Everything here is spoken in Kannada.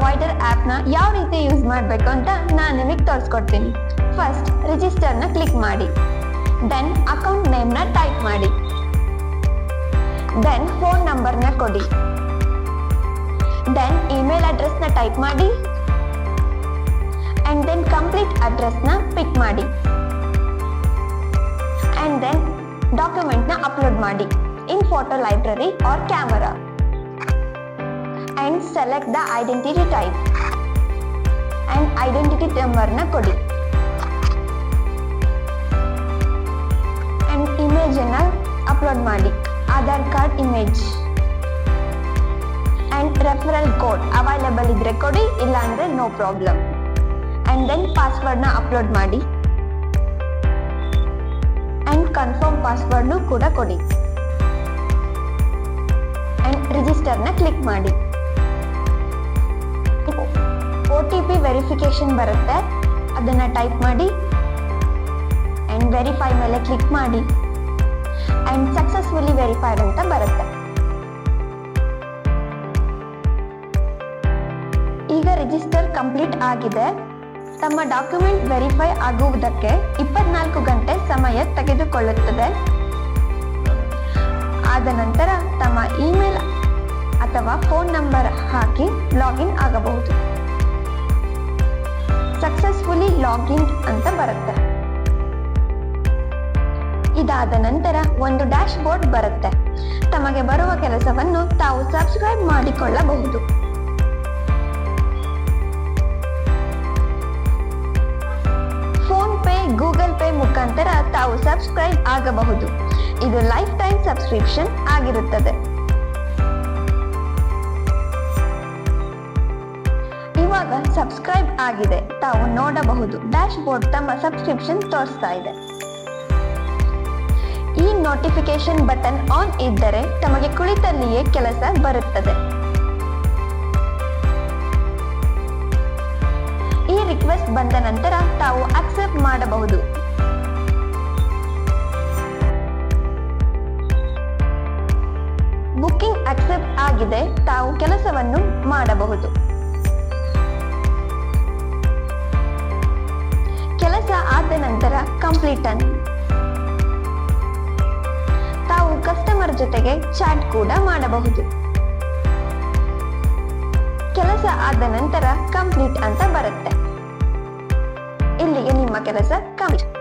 ಪ್ರೊವೈಡರ್ ಆಪ್ ನ ಯಾವ ರೀತಿ ಯೂಸ್ ಮಾಡಬೇಕು ಅಂತ ನಾನು ನಿಮಗೆ ತೋರಿಸ್ಕೊಡ್ತೀನಿ. ಫಸ್ಟ್ ರಿಜಿಸ್ಟರ್ ನ ಕ್ಲಿಕ್ ಮಾಡಿ, ದೆನ್ ಅಕೌಂಟ್ ನೇಮ್ ನ ಟೈಪ್ ಮಾಡಿ, ದೆನ್ ಫೋನ್ ನಂಬರ್ ನ ಕೊಡಿ, ದೆನ್ ಇಮೇಲ್ ಅಡ್ರೆಸ್ ನ ಟೈಪ್ ಮಾಡಿ and then complete address na pick ಮಾಡಿ and then document na upload ಮಾಡಿ in photo library or camera and select the identity type and identity number na ಕೊಡಿ and image na upload ಮಾಡಿ, Aadhaar card image and referral code available ಇದ್ರೆ ಕೊಡಿ, ಇಲ್ಲ ಅಂದ್ರೆ no problem. And then password ನ ಅಪ್ಲೋಡ್ ಮಾಡಿ ಅಂಡ್ ಕನ್ಫರ್ಮ್ ಪಾಸ್ವರ್ಡ್ ಕೂಡ ಕೊಡಿ ಅಂಡ್ ರಿಜಿಸ್ಟರ್ ನ ಕ್ಲಿಕ್ ಮಾಡಿ. OTP ವೆರಿಫಿಕೇಶನ್ ಬರುತ್ತೆ, ಅದನ್ನ ಟೈಪ್ ಮಾಡಿ ಅಂಡ್ ವೆರಿಫೈ ಮೇಲೆ ಕ್ಲಿಕ್ ಮಾಡಿ ಅಂಡ್ ಸಕ್ಸಸ್ಫುಲಿ ವೆರಿಫೈಡ್ ಅಂತ ಬರುತ್ತೆ. ಈಗ ರಿಜಿಸ್ಟರ್ ಕಂಪ್ಲೀಟ್ ಆಗಿದೆ. ತಮ್ಮ ಡಾಕ್ಯುಮೆಂಟ್ ವೆರಿಫೈ ಆಗುವುದಕ್ಕೆ 24 ಗಂಟೆ ಸಮಯ ತೆಗೆದುಕೊಳ್ಳುತ್ತದೆ. ಆದ ನಂತರ ತಮ್ಮ ಇಮೇಲ್ ಅಥವಾ ಫೋನ್ ನಂಬರ್ ಹಾಕಿ ಲಾಗಿನ್ ಆಗಬಹುದು. ಸಕ್ಸಸ್ಫುಲಿ ಲಾಗಿನ್ ಅಂತ ಬರುತ್ತೆ. ಇದಾದ ನಂತರ ಒಂದು ಡ್ಯಾಶ್ ಬೋರ್ಡ್ ಬರುತ್ತೆ. ತಮಗೆ ಬರುವ ಕೆಲಸವನ್ನು ತಾವು ಸಬ್ಸ್ಕ್ರೈಬ್ ಮಾಡಿಕೊಳ್ಳಬಹುದು. ಗೂಗಲ್ ಪೇ ಮುಖಾಂತರ ತಾವು ಸಬ್ಸ್ಕ್ರೈಬ್ ಆಗಬಹುದು. ಇದು ಲೈಫ್ ಟೈಮ್ ಸಬ್ಸ್ಕ್ರಿಪ್ಷನ್ ಆಗಿರುತ್ತದೆ. ಇವಾಗ ಸಬ್ಸ್ಕ್ರೈಬ್ ಆಗಿದೆ, ತಾವು ನೋಡಬಹುದು ಡ್ಯಾಶ್ ಬೋರ್ಡ್ ತಮ್ಮ ಸಬ್ಸ್ಕ್ರಿಪ್ಷನ್ ತೋರಿಸ್ತಾ ಇದೆ. ಈ ನೋಟಿಫಿಕೇಶನ್ ಬಟನ್ ಆನ್ ಇದ್ದರೆ ತಮಗೆ ಕುಳಿತಲ್ಲಿಯೇ ಕೆಲಸ ಬರುತ್ತದೆ. ಈ ರಿಕ್ವೆಸ್ಟ್ ಬಂದ ನಂತರ ತಾವು ಅಕ್ಸೆಪ್ಟ್ ಮಾಡಬಹುದು. ಬುಕ್ಕಿಂಗ್ ಅಕ್ಸೆಪ್ಟ್ ಆಗಿದೆ, ತಾವು ಕೆಲಸವನ್ನು ಮಾಡಬಹುದು. ಕೆಲಸ ಆದ ನಂತರ ಕಂಪ್ಲೀಟ್ ಅನ್ನು ತಾವು ಕಸ್ಟಮರ್ ಜೊತೆಗೆ ಚಾಟ್ ಕೂಡ ಮಾಡಬಹುದು. ಕೆಲಸ ಆದ ನಂತರ ಕಂಪ್ಲೀಟ್ ಅಂತ ಬರುತ್ತೆ. ಇಲ್ಲಿಗೆ ನಿಮ್ಮ ಕೆಲಸ ಕಂಪ್ಲೀಟ್.